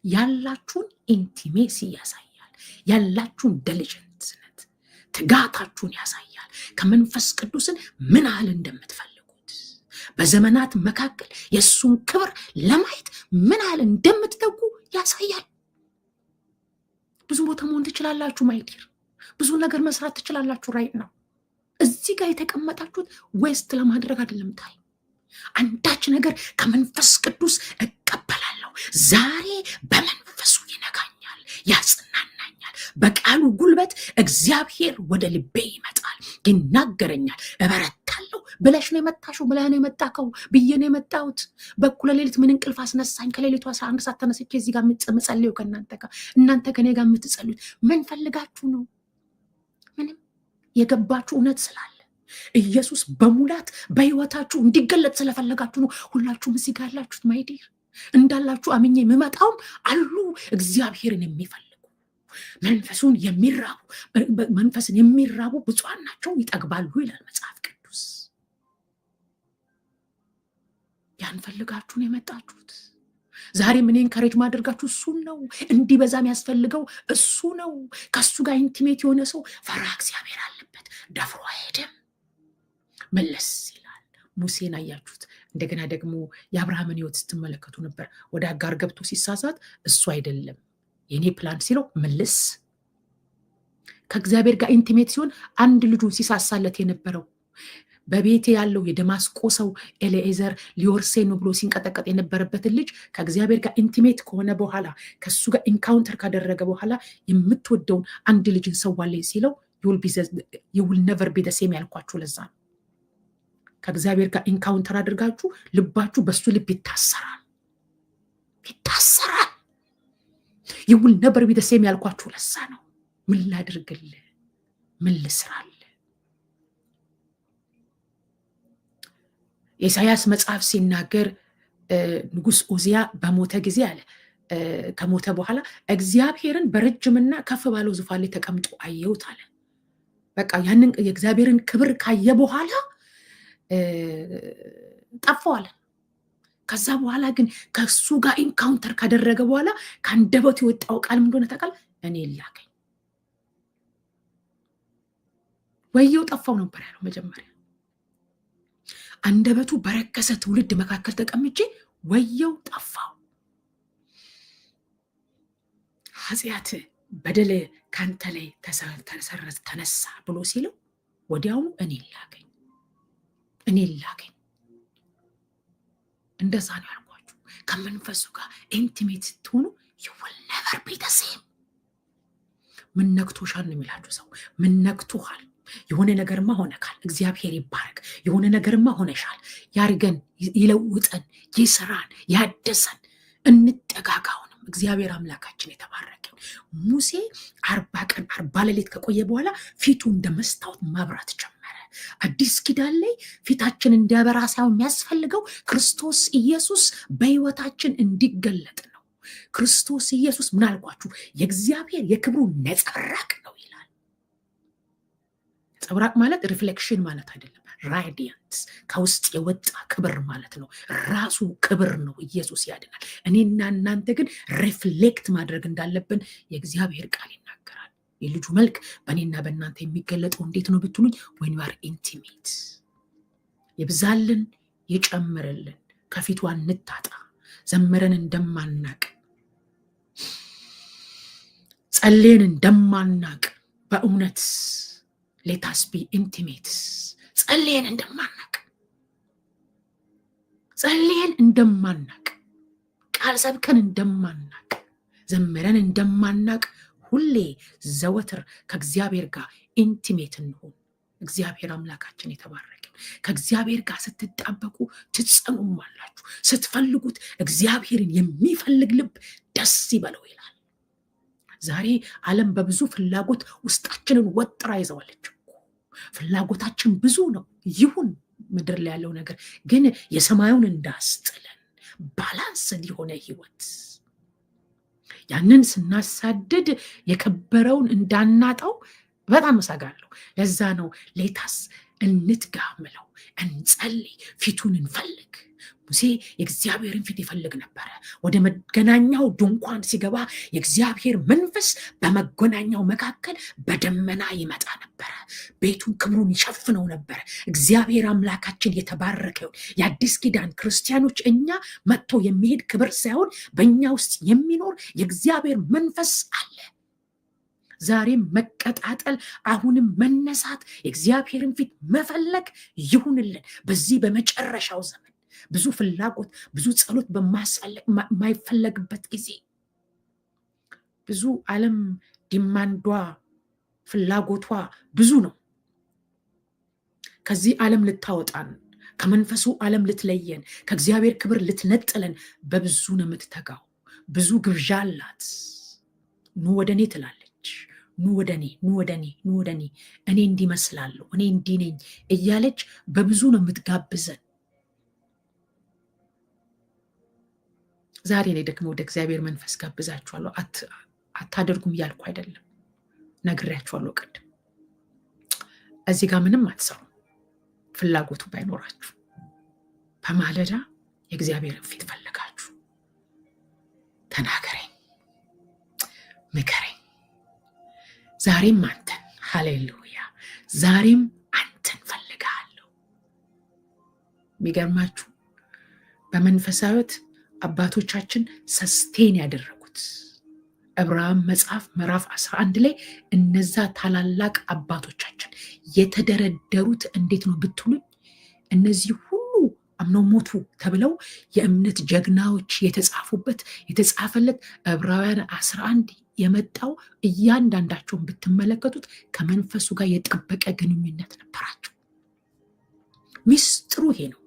ያላችሁን ኢንቲሜሲ ያሳያል። ያላችሁን ዲሊጀንስነት ትጋታችሁን ያሳያል። ከመንፈስ ቅዱስን ምን ያህል እንደምትፈልጉት በዘመናት መካከል የሱን ክብር ለማየት ምን ያህል እንደምትተጉ ያሳያል። ብዙ ቦታ መሆን ትችላላችሁ ማይዲር፣ ብዙ ነገር መስራት ትችላላችሁ። ራይት ነው እዚህ ጋር የተቀመጣችሁት ዌስት ለማድረግ አይደለም። አንዳች ነገር ከመንፈስ ቅዱስ እቀበላለሁ። ዛሬ በመንፈሱ ይነካኛል፣ ያጽናናኛል። በቃሉ ጉልበት እግዚአብሔር ወደ ልቤ ይመጣል፣ ይናገረኛል። እበረታለሁ ብለሽ ነው የመጣሽው፣ ብለህ ነው የመጣከው፣ ብዬ ነው የመጣሁት። በኩለ ሌሊት ምን እንቅልፍ አስነሳኝ? ከሌሊቱ 11 ሰዓት ተነስቼ እዚህ ጋር የምጸልየው ከእናንተ ጋር፣ እናንተ ከኔ ጋር የምትጸልዩት ምን ፈልጋችሁ ነው? ምንም የገባችሁ እውነት ስላለ ኢየሱስ በሙላት በህይወታችሁ እንዲገለጥ ስለፈለጋችሁ ነው። ሁላችሁም እዚህ ጋር ያላችሁት ማይዲር እንዳላችሁ አምኜ የምመጣውም አሉ እግዚአብሔርን የሚፈልጉ መንፈሱን የሚራቡ መንፈስን የሚራቡ ብፁዓን ናቸው ይጠግባሉ ይላል መጽሐፍ ቅዱስ። ያን ፈልጋችሁ ነው የመጣችሁት። ዛሬ ምን ኢንካሬጅ ማድረጋችሁ እሱን ነው። እንዲበዛ የሚያስፈልገው እሱ ነው። ከሱ ጋር ኢንቲሜት የሆነ ሰው ፈሪሃ እግዚአብሔር አለበት። ደፍሮ አይሄድም፣ መለስ ይላል። ሙሴን አያችሁት። እንደገና ደግሞ የአብርሃምን ህይወት ስትመለከቱ ነበር። ወደ አጋር ገብቶ ሲሳሳት እሱ አይደለም የኔ ፕላን ሲለው መለስ። ከእግዚአብሔር ጋር ኢንቲሜት ሲሆን አንድ ልጁን ሲሳሳለት የነበረው በቤቴ ያለው የደማስቆ ሰው ኤሊኤዘር ሊወርሴ ነው ብሎ ሲንቀጠቀጥ የነበረበትን ልጅ ከእግዚአብሔር ጋር ኢንቲሜት ከሆነ በኋላ ከሱ ጋር ኢንካውንተር ካደረገ በኋላ የምትወደውን አንድ ልጅን ሰዋለኝ ሲለው you will never be the same ያልኳችሁ ለዛ ነው። ከእግዚአብሔር ጋር ኢንካውንተር አድርጋችሁ ልባችሁ በሱ ልብ ይታሰራል። you will never be the same ያልኳችሁ ለዛ ነው። ምን ላድርግልህ? ምን ልስራል? የኢሳያስ መጽሐፍ ሲናገር ንጉሥ ኡዚያ በሞተ ጊዜ አለ ከሞተ በኋላ እግዚአብሔርን በረጅምና ከፍ ባለው ዙፋን ላይ ተቀምጦ አየሁት አለ። በቃ ያንን የእግዚአብሔርን ክብር ካየ በኋላ ጠፋዋል። ከዛ በኋላ ግን ከሱ ጋር ኢንካውንተር ካደረገ በኋላ ከአንደበቱ የወጣው ቃል ምን እንደሆነ ታውቃለህ? እኔ ላከኝ። ወየው ጠፋው ነበር ያለው መጀመሪያ። አንደበቱ በረከሰ ትውልድ መካከል ተቀምጬ ወየው ጠፋው። ኃጢአት በደል ካንተ ላይ ተሰረዝ ተነሳ ብሎ ሲለው ወዲያውኑ እኔ ላከኝ። እንደዛ ነው ያልኳችሁ። ከመንፈሱ ጋር ኢንቲሜት ስትሆኑ you will never be the same። ምን ነክቶሻል ነው የሚላችሁ ሰው። ምን ነክቶሃል? የሆነ ነገርማ ሆነካል። እግዚአብሔር ይባረክ። የሆነ ነገርማ ሆነሻል። ያርገን፣ ይለውጠን፣ ይስራን፣ ያደሰን። እንጠጋጋውንም እግዚአብሔር አምላካችን የተባረከ። ሙሴ 40 ቀን 40 ሌሊት ከቆየ በኋላ ፊቱ እንደ መስታወት ማብራት ጀመረ። አዲስ ኪዳን ላይ ፊታችን እንዲያበራ ሳይሆን የሚያስፈልገው ክርስቶስ ኢየሱስ በሕይወታችን እንዲገለጥ ነው። ክርስቶስ ኢየሱስ ምን አልኳችሁ? የእግዚአብሔር የክብሩ ነጸብራቅ ነው ይላል። ነጸብራቅ ማለት ሪፍሌክሽን ማለት አይደለም። ራዲያንስ ከውስጥ የወጣ ክብር ማለት ነው። ራሱ ክብር ነው። ኢየሱስ ያድናል። እኔና እናንተ ግን ሪፍሌክት ማድረግ እንዳለብን የእግዚአብሔር ቃል ይናገራል። የልጁ መልክ በእኔና በእናንተ የሚገለጠው እንዴት ነው ብትሉኝ፣ when we are intimate። ይብዛልን፣ ይጨምርልን፣ ከፊቱ እንታጣ፣ ዘምረን እንደማናቅ፣ ጸልየን እንደማናቅ፣ በእውነት let us be intimate። ጸልየን እንደማናቅ፣ ቃል ሰብከን እንደማናቅ፣ ዘምረን እንደማናቅ ሁሌ ዘወትር ከእግዚአብሔር ጋር ኢንቲሜት እንሆን። እግዚአብሔር አምላካችን የተባረከ። ከእግዚአብሔር ጋር ስትጣበቁ ትጸኑማላችሁ። ስትፈልጉት እግዚአብሔርን የሚፈልግ ልብ ደስ ይበለው ይላል። ዛሬ ዓለም በብዙ ፍላጎት ውስጣችንን ወጥራ ይዘዋለች። ፍላጎታችን ብዙ ነው። ይሁን፣ ምድር ላይ ያለው ነገር ግን የሰማዩን እንዳስጥለን ባላንስ የሆነ ህይወት፣ ያንን ስናሳድድ የከበረውን እንዳናጣው በጣም እሰጋለሁ። ለዛ ነው ሌታስ እንትጋ ምለው፣ እንጸልይ፣ ፊቱን እንፈልግ። ሙሴ የእግዚአብሔርን ፊት ይፈልግ ነበረ። ወደ መገናኛው ድንኳን ሲገባ የእግዚአብሔር መንፈስ በመገናኛው መካከል በደመና ይመጣ ነበረ። ቤቱን ክብሩን ይሸፍነው ነበረ። እግዚአብሔር አምላካችን የተባረከ ይሁን። የአዲስ ኪዳን ክርስቲያኖች እኛ መጥቶ የሚሄድ ክብር ሳይሆን በእኛ ውስጥ የሚኖር የእግዚአብሔር መንፈስ አለ። ዛሬም መቀጣጠል፣ አሁንም መነሳት፣ የእግዚአብሔርን ፊት መፈለግ ይሁንልን። በዚህ በመጨረሻው ዘመን ብዙ ፍላጎት፣ ብዙ ጸሎት በማይፈለግበት ጊዜ ብዙ ዓለም ዲማንዷ፣ ፍላጎቷ ብዙ ነው። ከዚህ ዓለም ልታወጣን፣ ከመንፈሱ ዓለም ልትለየን፣ ከእግዚአብሔር ክብር ልትነጥለን በብዙ ነው የምትተጋው። ብዙ ግብዣ አላት። ኑ ወደ እኔ ትላለች። ኑ ወደ እኔ፣ ኑ ወደ እኔ፣ ኑ ወደ እኔ፣ እኔ እንዲመስላለሁ፣ እኔ እንዲህ ነኝ እያለች በብዙ ነው የምትጋብዘን። ዛሬ ላይ ደግሞ ወደ እግዚአብሔር መንፈስ ጋብዛችኋለሁ። አታደርጉም እያልኩ አይደለም፣ ነግሬያችኋለሁ ቅድም። እዚህ ጋር ምንም አትሰሩ ፍላጎቱ ባይኖራችሁ። በማለዳ የእግዚአብሔርን ፊት ፈልጋችሁ ተናገረኝ፣ ምከረኝ። ዛሬም አንተን፣ ሃሌሉያ፣ ዛሬም አንተን ፈልጋለሁ። የሚገርማችሁ በመንፈሳዊት አባቶቻችን ሰስቴን ያደረጉት ዕብራውያን መጽሐፍ ምዕራፍ 11 ላይ እነዛ ታላላቅ አባቶቻችን የተደረደሩት እንዴት ነው ብትሉኝ፣ እነዚህ ሁሉ አምነው ሞቱ ተብለው የእምነት ጀግናዎች የተጻፈለት ዕብራውያን 11 የመጣው እያንዳንዳቸውን ብትመለከቱት ከመንፈሱ ጋር የጠበቀ ግንኙነት ነበራቸው። ሚስጥሩ ይሄ ነው።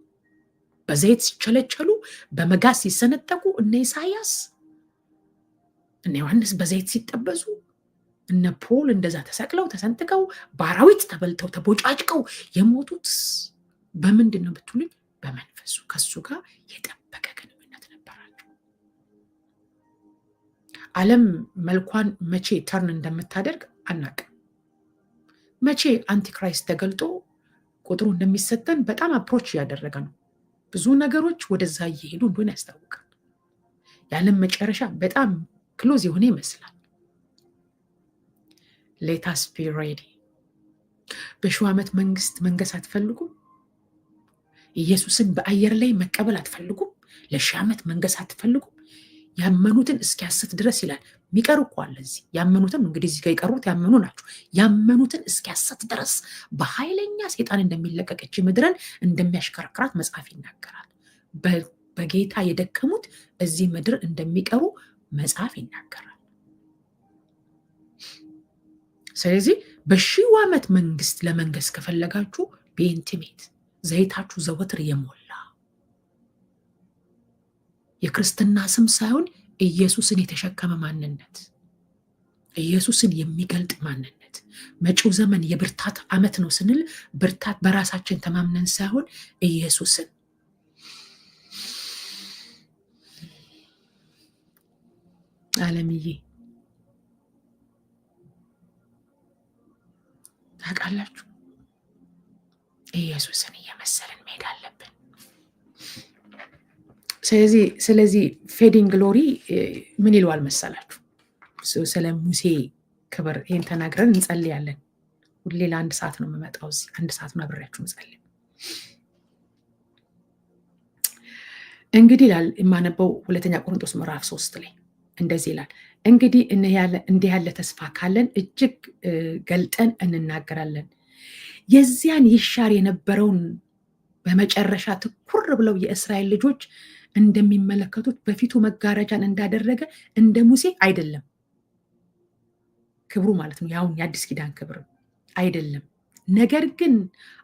በዘይት ሲቸለቸሉ፣ በመጋዝ ሲሰነጠቁ እነ ኢሳያስ እነ ዮሐንስ በዘይት ሲጠበዙ እነ ፖል እንደዛ ተሰቅለው ተሰንጥቀው በአራዊት ተበልተው ተቦጫጭቀው የሞቱት በምንድን ነው ብትሉኝ፣ በመንፈሱ ከሱ ጋር የጠበቀ ግንኙነት ነበራቸው። ዓለም መልኳን መቼ ተርን እንደምታደርግ አናውቅም። መቼ አንቲክራይስት ተገልጦ ቁጥሩ እንደሚሰጠን በጣም አፕሮች እያደረገ ነው። ብዙ ነገሮች ወደዛ እየሄዱ እንደሆነ ያስታውቃል። የዓለም መጨረሻ በጣም ክሎዝ የሆነ ይመስላል። ሌታስ ቢ ሬዲ። በሺው ዓመት መንግስት መንገስ አትፈልጉም? ኢየሱስን በአየር ላይ መቀበል አትፈልጉም? ለሺህ ዓመት መንገስ አትፈልጉም? ያመኑትን እስኪያስት ድረስ ይላል። የሚቀር እኮ አለ እዚህ። ያመኑትን እንግዲህ እዚህ ጋር የቀሩት ያመኑ ናቸው። ያመኑትን እስኪያስት ድረስ በኃይለኛ ሰይጣን እንደሚለቀቅ እቺ ምድርን እንደሚያሽከረክራት መጽሐፍ ይናገራል። በጌታ የደከሙት እዚህ ምድር እንደሚቀሩ መጽሐፍ ይናገራል። ስለዚህ በሺው ዓመት መንግስት ለመንገስ ከፈለጋችሁ በኢንቲሜት ዘይታችሁ ዘወትር የሞላ የክርስትና ስም ሳይሆን ኢየሱስን የተሸከመ ማንነት፣ ኢየሱስን የሚገልጥ ማንነት። መጪው ዘመን የብርታት ዓመት ነው ስንል ብርታት በራሳችን ተማምነን ሳይሆን ኢየሱስን ዓለምዬ ታውቃላችሁ፣ ኢየሱስን እየመሰልን መሄድ አለብን። ስለዚህ ፌዲንግ ግሎሪ ምን ይለዋል መሰላችሁ? ስለ ሙሴ ክብር ይህን ተናግረን እንጸልያለን። ሁሌ ለአንድ ሰዓት ነው የምመጣው እዚህ፣ 1 ሰዓት ነው አብሬያችሁ እንጸልይ። እንግዲህ ይላል የማነበው 2 ቆሮንቶስ ምዕራፍ 3 ላይ እንደዚህ ይላል፣ እንግዲህ እንዲህ ያለ ተስፋ ካለን እጅግ ገልጠን እንናገራለን። የዚያን ይሻር የነበረውን በመጨረሻ ትኩር ብለው የእስራኤል ልጆች እንደሚመለከቱት በፊቱ መጋረጃን እንዳደረገ እንደ ሙሴ አይደለም። ክብሩ ማለት ነው ያሁን የአዲስ ኪዳን ክብር አይደለም። ነገር ግን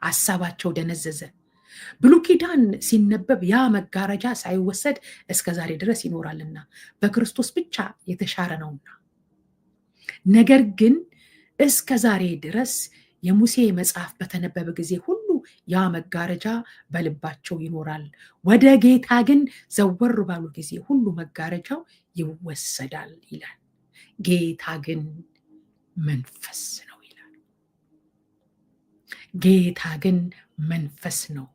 ሐሳባቸው ደነዘዘ። ብሉይ ኪዳን ሲነበብ ያ መጋረጃ ሳይወሰድ እስከ ዛሬ ድረስ ይኖራልና በክርስቶስ ብቻ የተሻረ ነውና። ነገር ግን እስከ ዛሬ ድረስ የሙሴ መጽሐፍ በተነበበ ጊዜ ሁሉ ያ መጋረጃ በልባቸው ይኖራል። ወደ ጌታ ግን ዘወር ባሉ ጊዜ ሁሉ መጋረጃው ይወሰዳል ይላል። ጌታ ግን መንፈስ ነው ይላል። ጌታ ግን መንፈስ ነው።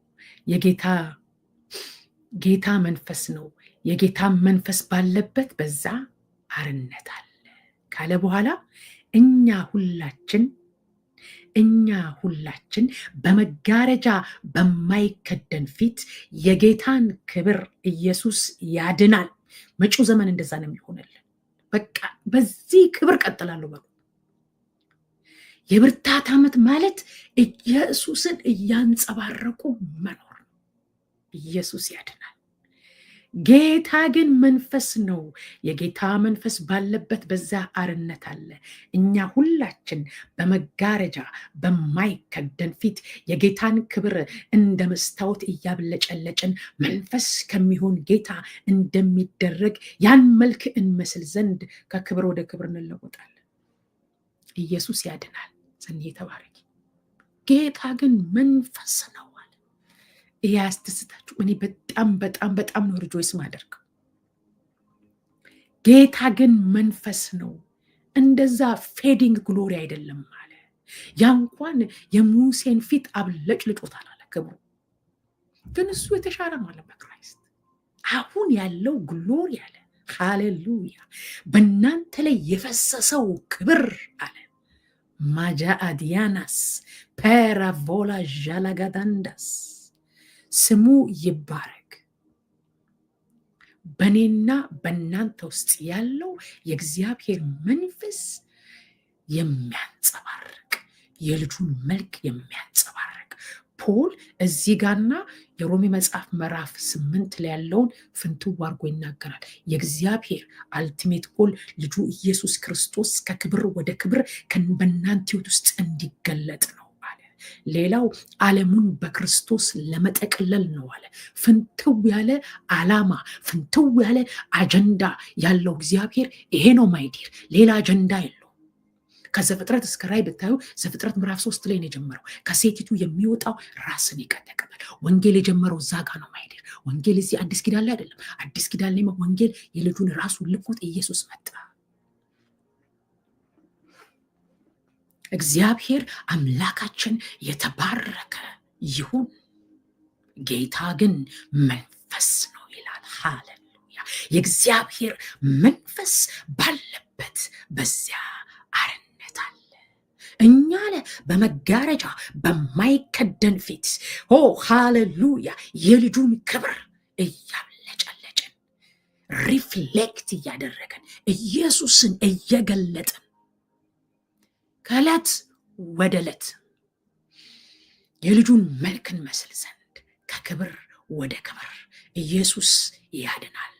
ጌታ መንፈስ ነው። የጌታ መንፈስ ባለበት በዛ አርነት አለ ካለ በኋላ እኛ ሁላችን በመጋረጃ በማይከደን ፊት የጌታን ክብር ኢየሱስ ያድናል። መጪው ዘመን እንደዛ ነው የሚሆንልን። በቃ በዚህ ክብር ቀጥላለሁ በሉ። የብርታት ዓመት ማለት ኢየሱስን እያንጸባረቁ መኖር ነው። ኢየሱስ ያድናል። ጌታ ግን መንፈስ ነው። የጌታ መንፈስ ባለበት በዛ አርነት አለ። እኛ ሁላችን በመጋረጃ በማይከደን ፊት የጌታን ክብር እንደ መስታወት እያብለጨለጭን መንፈስ ከሚሆን ጌታ እንደሚደረግ ያን መልክ እንመስል ዘንድ ከክብር ወደ ክብር እንለወጣለን። ኢየሱስ ያድናል። ሰንዬ ተባረኪ። ጌታ ግን መንፈስ ነው። ይሄ ያስደስታችሁ? እኔ በጣም ነው ሪጆይስ ማደርገው። ጌታ ግን መንፈስ ነው። እንደዛ ፌዲንግ ግሎሪ አይደለም አለ። ያ እንኳን የሙሴን ፊት አብለጭልጮታል አለ ክብሩ። ግን እሱ የተሻለ ነው አለ በክራይስት። አሁን ያለው ግሎሪ አለ ሃሌሉያ በእናንተ ላይ የፈሰሰው ክብር አለ ማጃ አዲያናስ ፐራቮላ ዣላጋዳንዳስ ስሙ ይባረክ። በእኔና በእናንተ ውስጥ ያለው የእግዚአብሔር መንፈስ የሚያንጸባርቅ የልጁን መልክ የሚያንጸባርቅ ፖል እዚህ ጋርና የሮሜ መጽሐፍ ምዕራፍ 8 ላይ ያለውን ፍንትው አድርጎ ይናገራል። የእግዚአብሔር አልቲሜት ጎል ልጁ ኢየሱስ ክርስቶስ ከክብር ወደ ክብር በእናንተ ሕይወት ውስጥ እንዲገለጥ ነው። ሌላው ዓለሙን በክርስቶስ ለመጠቅለል ነው አለ። ፍንትው ያለ ዓላማ፣ ፍንትው ያለ አጀንዳ ያለው እግዚአብሔር ይሄ ነው ማይዲር። ሌላ አጀንዳ የለው። ከዘፍጥረት እስከ ራዕይ ብታዩ ዘፍጥረት ምዕራፍ 3 ላይ ነው የጀመረው። ከሴቲቱ የሚወጣው ራስን ይቀጠቅጣል። ወንጌል የጀመረው እዛ ጋ ነው ማይደር። ወንጌል እዚህ አዲስ ኪዳን ላይ አይደለም። አዲስ ኪዳን ላይ ወንጌል የልጁን ራሱን ልኮት ኢየሱስ መጣ። እግዚአብሔር አምላካችን የተባረከ ይሁን። ጌታ ግን መንፈስ ነው ይላል። ሃሌሉያ! የእግዚአብሔር መንፈስ ባለበት በዚያ አርነት አለ። እኛ በመጋረጃ በማይከደን ፊት ሃሌሉያ የልጁን ክብር እያብለጨለጭን ሪፍሌክት እያደረገን ኢየሱስን እየገለጥን ከዕለት ወደ ዕለት የልጁን መልክ እንመስል ዘንድ ከክብር ወደ ክብር ኢየሱስ ያድናል።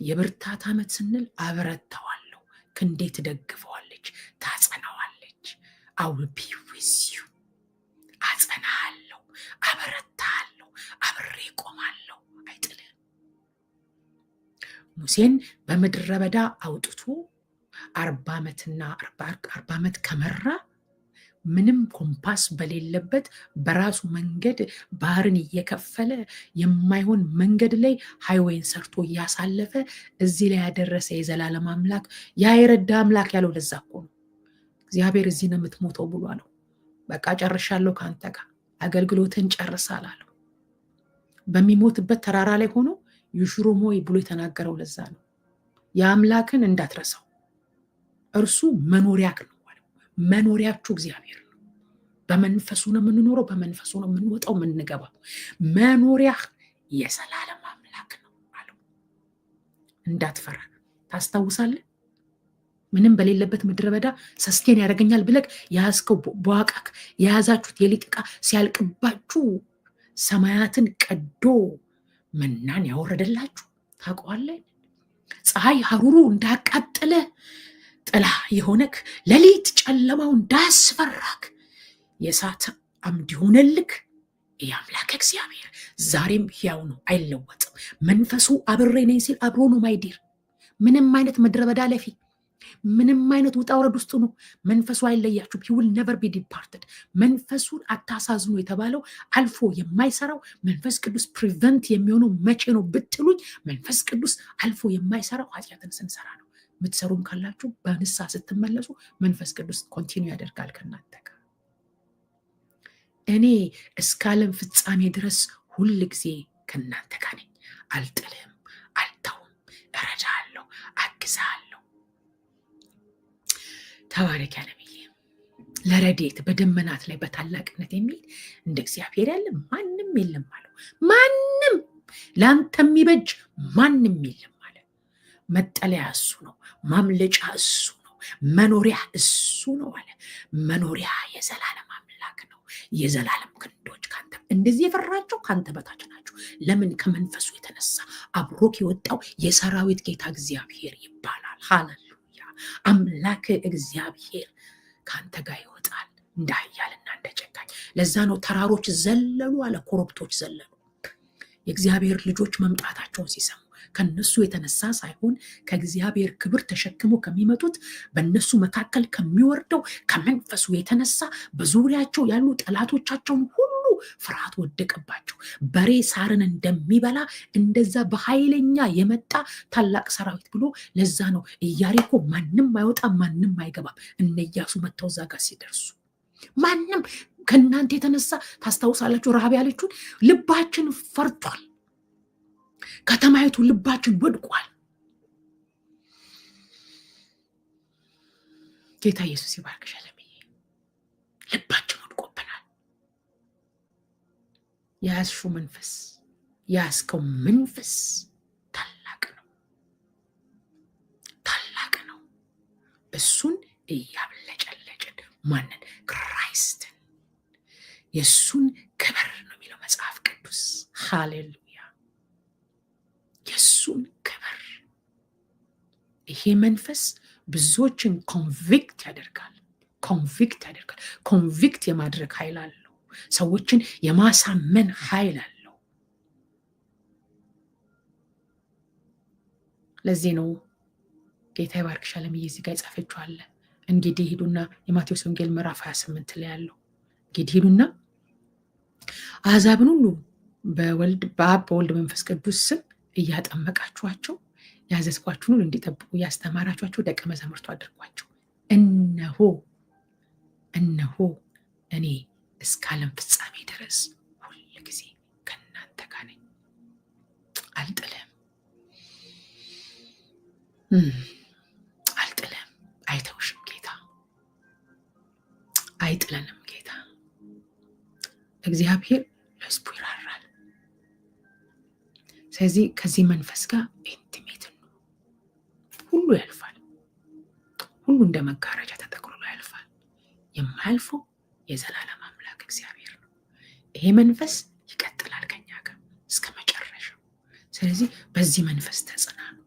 የብርታት ዓመት ስንል አበረታዋለሁ፣ ክንዴ ትደግፈዋለች፣ ታጸናዋለች። I will be with you፣ አጸናሃለሁ፣ አበረታሃለሁ፣ አብሬ ቆማለሁ፣ አይጥልም። ሙሴን በምድረ በዳ አውጥቶ 40 ዓመት ከመራ ምንም ኮምፓስ በሌለበት በራሱ መንገድ ባህርን እየከፈለ የማይሆን መንገድ ላይ ሃይዌይን ሰርቶ እያሳለፈ እዚህ ላይ ያደረሰ የዘላለም አምላክ ያ የረዳ አምላክ ያለው ለዛ እኮ ነው። እግዚአብሔር እዚህ ነው የምትሞተው ብሎ አለው። በቃ ጨርሻለሁ ከአንተ ጋር አገልግሎትን ጨርሳል አለው። በሚሞትበት ተራራ ላይ ሆኖ ይሽሩሞይ ብሎ የተናገረው ለዛ ነው። የአምላክን እንዳትረሳው፣ እርሱ መኖሪያክ ነው። መኖሪያችሁ እግዚአብሔር ነው። በመንፈሱ ነው የምንኖረው፣ በመንፈሱ ነው የምንወጣው የምንገባው። መኖሪያ የዘላለም አምላክ ነው አለው። እንዳትፈራ። ታስታውሳለህ? ምንም በሌለበት ምድረ በዳ ሰስቴን ያደርገኛል ብለህ የያዝከው በዋቃክ የያዛችሁት የሊጥ ዕቃ ሲያልቅባችሁ ሰማያትን ቀዶ መናን ያወረደላችሁ ታውቀዋለህ። ፀሐይ ሐሩሩ እንዳቃጠለ ጥላ የሆነክ ሌሊት ጨለማው እንዳስፈራክ የእሳት አምድ ሆነልክ። የአምላክ እግዚአብሔር ዛሬም ሕያው ነው፣ አይለወጥም። መንፈሱ አብሬ ነኝ ሲል አብሮ ነው ማይዲር። ምንም አይነት ምድረ በዳ ለፊ፣ ምንም አይነት ውጣ ውረድ ውስጥ ነው፣ መንፈሱ አይለያችሁም። he will never be departed። መንፈሱን አታሳዝኑ የተባለው አልፎ የማይሰራው መንፈስ ቅዱስ ፕሪቨንት የሚሆነው መቼ ነው ብትሉኝ፣ መንፈስ ቅዱስ አልፎ የማይሰራው ኃጢአትን ስንሰራ ነው። ምትሰሩም ካላችሁ በንስሐ ስትመለሱ መንፈስ ቅዱስ ኮንቲኒው ያደርጋል ከእናንተ ጋር። እኔ እስከ ዓለም ፍጻሜ ድረስ ሁል ጊዜ ከእናንተ ጋር ነኝ፣ አልጥልህም፣ አልተውም፣ እረዳሃለሁ፣ አግዛለሁ። ተባረክ ያለብዬ። ለረዴት በደመናት ላይ በታላቅነት የሚል እንደ እግዚአብሔር ያለ ማንም የለም አለው። ማንም ለአንተ የሚበጅ ማንም የለም። መጠለያ እሱ ነው፣ ማምለጫ እሱ ነው፣ መኖሪያ እሱ ነው አለ። መኖሪያ የዘላለም አምላክ ነው። የዘላለም ክንዶች ካንተ እንደዚህ የፈራቸው ካንተ በታች ናቸው። ለምን? ከመንፈሱ የተነሳ አብሮክ የወጣው የሰራዊት ጌታ እግዚአብሔር ይባላል። ሃሌሉያ! አምላክ እግዚአብሔር ካንተ ጋር ይወጣል እንደ ኃያልና እንደ ጨካኝ። ለዛ ነው ተራሮች ዘለሉ አለ፣ ኮረብቶች ዘለሉ። የእግዚአብሔር ልጆች መምጣታቸውን ሲሰሙ ከነሱ የተነሳ ሳይሆን ከእግዚአብሔር ክብር ተሸክሞ ከሚመጡት በነሱ መካከል ከሚወርደው ከመንፈሱ የተነሳ በዙሪያቸው ያሉ ጠላቶቻቸውን ሁሉ ፍርሃት ወደቀባቸው። በሬ ሳርን እንደሚበላ እንደዛ በኃይለኛ የመጣ ታላቅ ሰራዊት ብሎ ለዛ ነው ኢያሪኮ ማንም አይወጣም ማንም አይገባም። እነ ኢያሱ መጥተው እዛ ጋር ሲደርሱ ማንም ከእናንተ የተነሳ ታስታውሳላችሁ፣ ረሃብ ያለችውን ልባችን ፈርቷል፣ ከተማይቱ ልባችን ወድቋል። ጌታ ኢየሱስ ይባርክሽ አለምዬ። ልባችን ወድቆብናል። የያዝሽው መንፈስ የያዝከው መንፈስ ታላቅ ነው፣ ታላቅ ነው። እሱን እያብለጨለጭን ማንን? ክራይስትን፣ የእሱን ክብር ነው የሚለው መጽሐፍ ቅዱስ። ሃሌሉያ! የእሱን ክብር። ይሄ መንፈስ ብዙዎችን ኮንቪክት ያደርጋል። ኮንቪክት የማድረግ ኃይል አለው። ሰዎችን የማሳመን ኃይል አለው። ለዚህ ነው ጌታ ይባርክሽ አለምዬ። እዚህ ጋር የጻፈችው አለ። እንግዲህ ሂዱና የማቴዎስ ወንጌል ምዕራፍ 28 ላይ ያለው እንግዲህ ሂዱና አሕዛብን ሁሉ በወልድ በአብ በወልድ መንፈስ ቅዱስ ስም እያጠመቃችኋቸው ያዘዝኳችሁን ሁሉ እንዲጠብቁ እያስተማራችኋቸው ደቀ መዛሙርቱ አድርጓቸው። እነሆ እነሆ እኔ እስከ ዓለም ፍጻሜ ድረስ ሁል ጊዜ ከእናንተ ጋር ነኝ፣ አልጥልም አልጥልም። አይተውሽም ጌታ፣ አይጥለንም ጌታ። እግዚአብሔር ለሕዝቡ ይራራል። ስለዚህ ከዚህ መንፈስ ጋር ኢንቲሜት ነው። ሁሉ ያልፋል። ሁሉ እንደ መጋረጃ ተጠቅልሎ ያልፋል። የማያልፈው የዘላለም አምላክ እግዚአብሔር ነው። ይሄ መንፈስ ይቀጥላል ከኛ ጋር እስከ መጨረሻው። ስለዚህ በዚህ መንፈስ ተጽናኑ።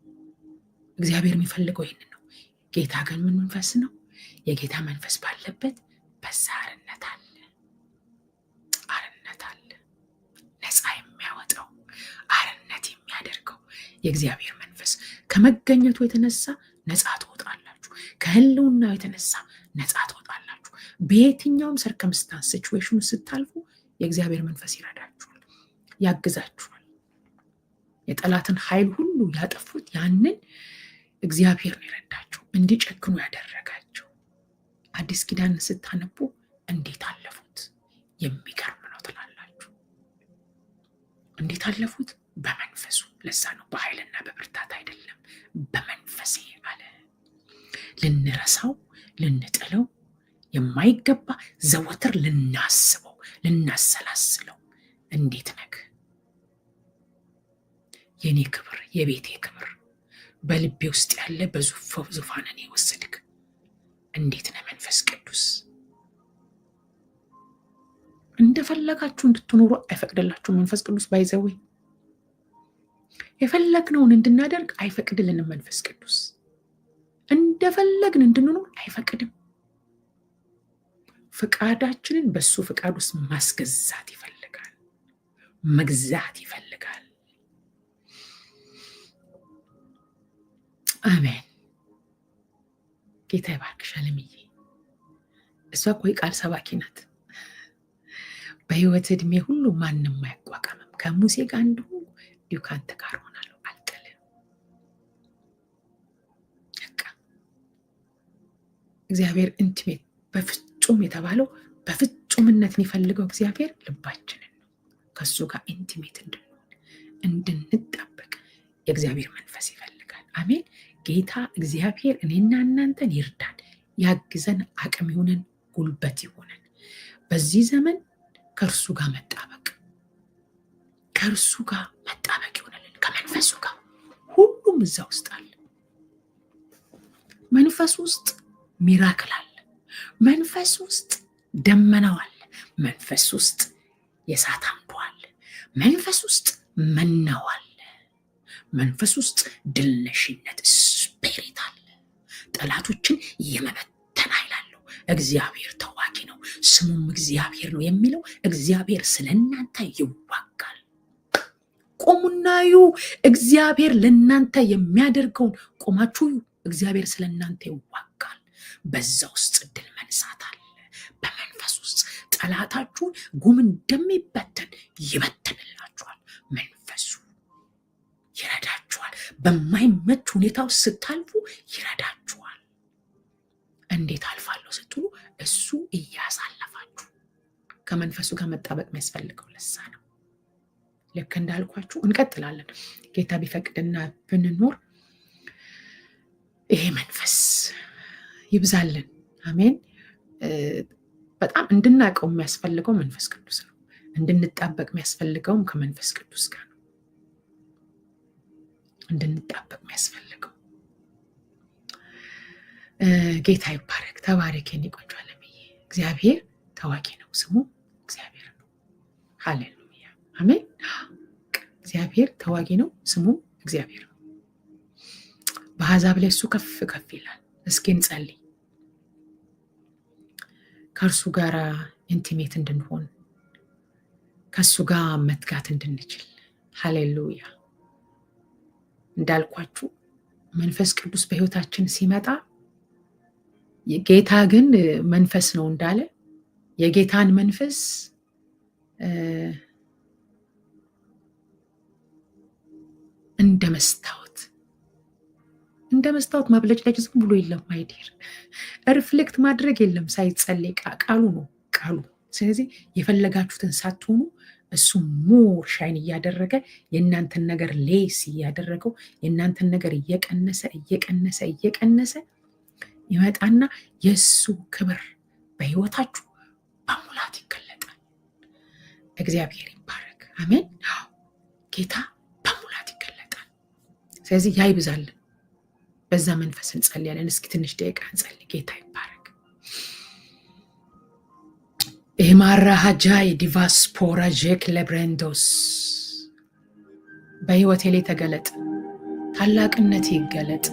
እግዚአብሔር የሚፈልገው ይህንን ነው። ጌታ ግን ምን መንፈስ ነው? የጌታ መንፈስ ባለበት በዛ አርነት አለ፣ አርነት አለ። ነፃ የሚያወጣው አርነት የሚያደርገው የእግዚአብሔር መንፈስ ከመገኘቱ የተነሳ ነፃ ትወጣላችሁ። ከህልውናው የተነሳ ነፃ ትወጣላችሁ። በየትኛውም ሰርከምስታንስ ሲቹዌሽን ስታልፉ የእግዚአብሔር መንፈስ ይረዳችኋል፣ ያግዛችኋል። የጠላትን ኃይል ሁሉ ያጠፉት ያንን እግዚአብሔር ነው የረዳቸው፣ እንዲጨክኑ ያደረጋቸው። አዲስ ኪዳን ስታነቡ እንዴት አለፉት? የሚገርም ነው ትላላችሁ። እንዴት አለፉት? በመንፈሱ። ለዛ ነው በኃይልና በብርታት አይደለም፣ በመንፈሴ አለ። ልንረሳው ልንጥለው የማይገባ ዘወትር ልናስበው ልናሰላስለው። እንዴት ነህ የኔ ክብር፣ የቤቴ ክብር፣ በልቤ ውስጥ ያለ በዙፋንን የወሰድክ እንዴት ነህ መንፈስ ቅዱስ? እንደፈለጋችሁ እንድትኖሩ አይፈቅድላችሁም መንፈስ ቅዱስ። ባይዘዌ የፈለግነውን እንድናደርግ አይፈቅድልንም መንፈስ ቅዱስ። እንደፈለግን እንድንኖር አይፈቅድም። ፍቃዳችንን በሱ ፍቃድ ውስጥ ማስገዛት ይፈልጋል፣ መግዛት ይፈልጋል። አሜን። ጌታ ይባርክሽ አለምዬ። እሷ እኮ የቃል ሰባኪ ናት። በህይወት እድሜ ሁሉ ማንም አያቋቋምም። ከሙሴ ጋር እንደሆንኩ እንዲሁ ከአንተ ጋር ሆናለሁ፣ አልጥልም። በቃ እግዚአብሔር ኢንቲሜት በፍጹም የተባለው በፍጹምነት የሚፈልገው እግዚአብሔር ልባችንን ነው። ከሱ ጋር ኢንቲሜት እንድንሆን እንድንጣበቅ የእግዚአብሔር መንፈስ ይፈልጋል። አሜን። ጌታ እግዚአብሔር እኔና እናንተን ይርዳን፣ ያግዘን፣ አቅም ይሆነን፣ ጉልበት ይሆነን። በዚህ ዘመን ከእርሱ ጋር መጣበቅ ይሆነልን። ከመንፈሱ ጋር ሁሉም እዛ ውስጥ አለ። መንፈስ ውስጥ ሚራክል አለ። መንፈስ ውስጥ ደመናው አለ። መንፈስ ውስጥ የእሳት አምዱ አለ። መንፈስ ውስጥ መናው አለ። መንፈስ ውስጥ ድልነሽነት ስፒሪት አለ። ጠላቶችን የመበተን ኃይል አለው። እግዚአብሔር ተዋጊ ነው፣ ስሙም እግዚአብሔር ነው የሚለው እግዚአብሔር ስለ እናንተ ይዋጋል። ቆሙና እዩ። እግዚአብሔር ለእናንተ የሚያደርገውን ቆማችሁ እዩ። እግዚአብሔር ስለ እናንተ ይዋጋል። በዛ ውስጥ ድል መንሳት አለ። በመንፈስ ውስጥ ጠላታችሁ ጉም እንደሚበተን ይበተንላችኋል። መንፈሱ ይረዳችኋል። በማይመች ሁኔታ ውስጥ ስታልፉ ይረዳችኋል። እንዴት አልፋለሁ ስትሉ እሱ እያሳለፋችሁ። ከመንፈሱ ጋር መጣበቅ የሚያስፈልገው ለሳ ነው። ልክ እንዳልኳችሁ እንቀጥላለን። ጌታ ቢፈቅድና ብንኖር ይሄ መንፈስ ይብዛልን። አሜን። በጣም እንድናውቀው የሚያስፈልገው መንፈስ ቅዱስ ነው። እንድንጣበቅ የሚያስፈልገውም ከመንፈስ ቅዱስ ጋር ነው። እንድንጣበቅ የሚያስፈልገው ጌታ ይባረክ። ተባረክ የኔ ቆንጆ አለምዬ። እግዚአብሔር ተዋጊ ነው፣ ስሙ እግዚአብሔር ነው። ሃሌሉያ አሜን። እግዚአብሔር ተዋጊ ነው፣ ስሙ እግዚአብሔር ነው። በአሕዛብ ላይ እሱ ከፍ ከፍ ይላል። እስኪ እንጸልይ። ከእርሱ ጋር ኢንቲሜት እንድንሆን፣ ከእሱ ጋር መትጋት እንድንችል። ሃሌሉያ። እንዳልኳችሁ መንፈስ ቅዱስ በህይወታችን ሲመጣ ጌታ ግን መንፈስ ነው እንዳለ የጌታን መንፈስ እንደ መስታወት ማብለጭለጭ ዝም ብሎ የለም አይዲር ሪፍሌክት ማድረግ የለም ሳይጸለይ ቃሉ ነው ቃሉ። ስለዚህ የፈለጋችሁትን ሳትሆኑ እሱ ሞር ሻይን እያደረገ የእናንተን ነገር ሌስ እያደረገው የእናንተን ነገር እየቀነሰ ይመጣና የእሱ ክብር በህይወታችሁ በሙላት ይገለጣል። እግዚአብሔር ይባረክ። አሜን። ጌታ በሙላት ይገለጣል። ስለዚህ ያ ይብዛልን። በዛ መንፈስ እንጸልያለን። እስኪ ትንሽ ደቂቃ እንጸልይ። ጌታ ይባረክ። ኤማራሃጃይ ዲቫስፖራ ጄክ ለብሬንዶስ በህይወቴ ላይ ተገለጥ። ታላቅነት ይገለጥ።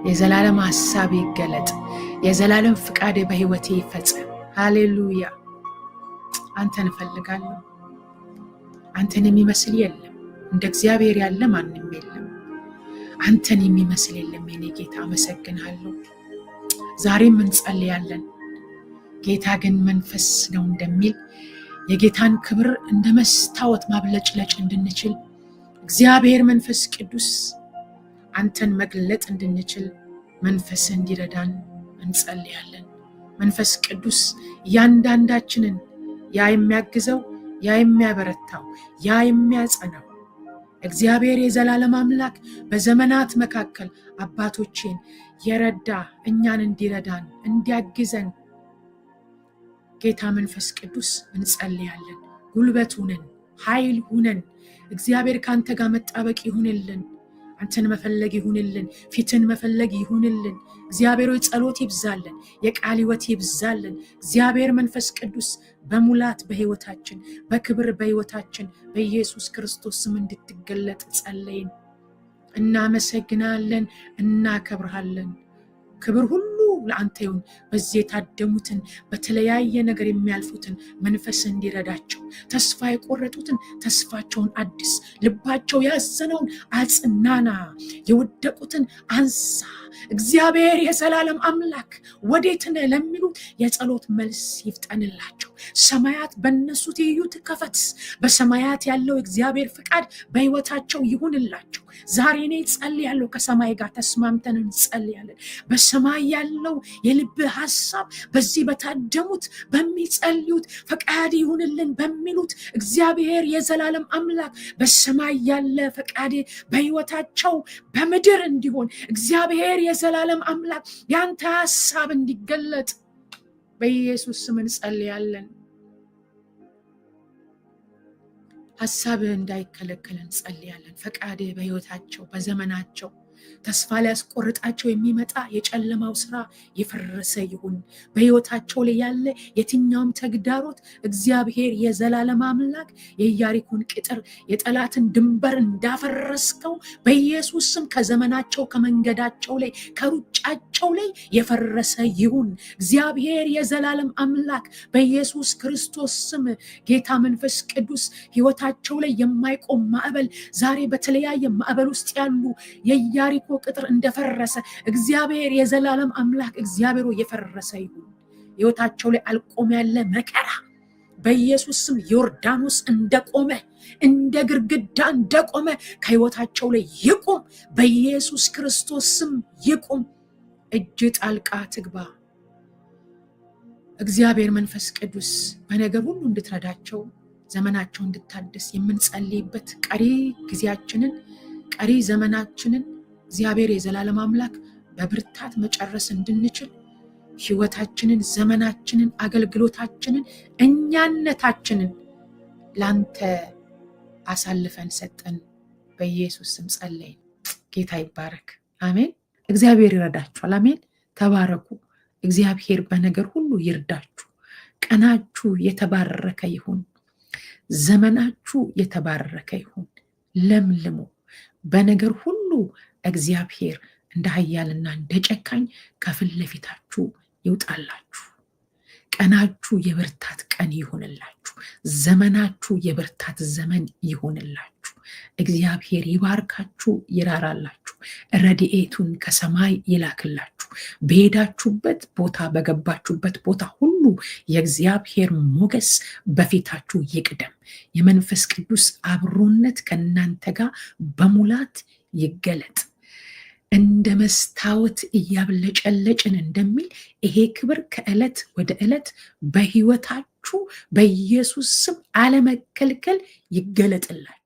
የዘላለም ሐሳብ ይገለጥ። የዘላለም ፍቃድ በህይወቴ ይፈጸም። ሃሌሉያ። አንተን እፈልጋለሁ። አንተን የሚመስል የለም። እንደ እግዚአብሔር ያለ ማንም የለም። አንተን የሚመስል የለም። የኔ ጌታ አመሰግናለሁ። ዛሬም እንጸልያለን። ጌታ ግን መንፈስ ነው እንደሚል የጌታን ክብር እንደ መስታወት ማብለጭለጭ እንድንችል እግዚአብሔር መንፈስ ቅዱስ አንተን መግለጥ እንድንችል መንፈስ እንዲረዳን እንጸልያለን። መንፈስ ቅዱስ እያንዳንዳችንን ያ የሚያግዘው፣ ያ የሚያበረታው፣ ያ የሚያጸናው እግዚአብሔር የዘላለም አምላክ በዘመናት መካከል አባቶቼን የረዳ እኛን እንዲረዳን እንዲያግዘን ጌታ መንፈስ ቅዱስ እንጸልያለን። ጉልበት ሁነን፣ ኃይል ሁነን። እግዚአብሔር ካንተ ጋር መጣበቅ ይሁንልን። አንተን መፈለግ ይሁንልን። ፊትን መፈለግ ይሁንልን። እግዚአብሔር ሆይ ጸሎት ይብዛልን። የቃል ሕይወት ይብዛልን። እግዚአብሔር መንፈስ ቅዱስ በሙላት በህይወታችን በክብር በህይወታችን በኢየሱስ ክርስቶስ ስም እንድትገለጥ ጸለይን። እናመሰግናለን፣ እናከብርሃለን። ክብር ሁሉ ለአንተ ይሁን። በዚህ የታደሙትን በተለያየ ነገር የሚያልፉትን መንፈስ እንዲረዳቸው፣ ተስፋ የቆረጡትን ተስፋቸውን አድስ፣ ልባቸው ያዘነውን አጽናና፣ የወደቁትን አንሳ። እግዚአብሔር የዘላለም አምላክ ወዴት ነህ ለሚሉት የጸሎት መልስ ይፍጠንላቸው። ሰማያት በእነሱ ትይዩ ትከፈት። በሰማያት ያለው እግዚአብሔር ፍቃድ በህይወታቸው ይሁንላቸው። ዛሬ እኔ ጸልያለሁ፣ ከሰማይ ጋር ተስማምተን እንጸልያለን። በሰማይ ያለው የልብ ሐሳብ በዚህ በታደሙት በሚጸልዩት ፈቃድ ይሁንልን በሚሉት እግዚአብሔር የዘላለም አምላክ በሰማይ ያለ ፈቃድ በህይወታቸው በምድር እንዲሆን እግዚአብሔር የዘላለም አምላክ ያንተ ሐሳብ እንዲገለጥ በኢየሱስ ስም እንጸልያለን። ሐሳብህ እንዳይከለከል እንጸልያለን። ፈቃድህ በህይወታቸው በዘመናቸው ተስፋ ሊያስቆርጣቸው የሚመጣ የጨለማው ስራ የፈረሰ ይሁን። በህይወታቸው ላይ ያለ የትኛውም ተግዳሮት እግዚአብሔር የዘላለም አምላክ የኢያሪኮን ቅጥር የጠላትን ድንበር እንዳፈረስከው በኢየሱስ ስም ከዘመናቸው ከመንገዳቸው ላይ ከሩጫቸው ላይ የፈረሰ ይሁን። እግዚአብሔር የዘላለም አምላክ በኢየሱስ ክርስቶስ ስም ጌታ መንፈስ ቅዱስ ህይወታቸው ላይ የማይቆም ማዕበል ዛሬ በተለያየ ማዕበል ውስጥ ያሉ የኢያሪኮ ቅጥር እንደፈረሰ እግዚአብሔር የዘላለም አምላክ እግዚአብሔር የፈረሰ ይሁን። ህይወታቸው ላይ አልቆም ያለ መከራ በኢየሱስ ስም ዮርዳኖስ እንደቆመ እንደ ግርግዳ እንደቆመ ከህይወታቸው ላይ ይቁም። በኢየሱስ ክርስቶስ ስም ይቁም። እጅ ጣልቃ ትግባ። እግዚአብሔር መንፈስ ቅዱስ በነገር ሁሉ እንድትረዳቸው ዘመናቸው እንድታድስ የምንጸልይበት ቀሪ ጊዜያችንን ቀሪ ዘመናችንን እግዚአብሔር የዘላለም አምላክ በብርታት መጨረስ እንድንችል ህይወታችንን፣ ዘመናችንን፣ አገልግሎታችንን፣ እኛነታችንን ላንተ አሳልፈን ሰጠን። በኢየሱስ ስም ጸለይን። ጌታ ይባረክ። አሜን። እግዚአብሔር ይረዳችኋል። አሜን። ተባረኩ። እግዚአብሔር በነገር ሁሉ ይርዳችሁ። ቀናችሁ የተባረከ ይሁን። ዘመናችሁ የተባረከ ይሁን። ለምልሙ። በነገር ሁሉ እግዚአብሔር እንደ ኃያልና እንደ ጨካኝ ከፊት ለፊታችሁ ይውጣላችሁ። ቀናችሁ የብርታት ቀን ይሁንላችሁ። ዘመናችሁ የብርታት ዘመን ይሁንላችሁ። እግዚአብሔር ይባርካችሁ፣ ይራራላችሁ፣ ረድኤቱን ከሰማይ ይላክላችሁ። በሄዳችሁበት ቦታ፣ በገባችሁበት ቦታ ሁሉ የእግዚአብሔር ሞገስ በፊታችሁ ይቅደም። የመንፈስ ቅዱስ አብሮነት ከእናንተ ጋር በሙላት ይገለጥ። እንደ መስታወት እያብለጨለጭን እንደሚል ይሄ ክብር ከዕለት ወደ ዕለት በሕይወታችሁ በኢየሱስ ስም አለመከልከል ይገለጥላችሁ።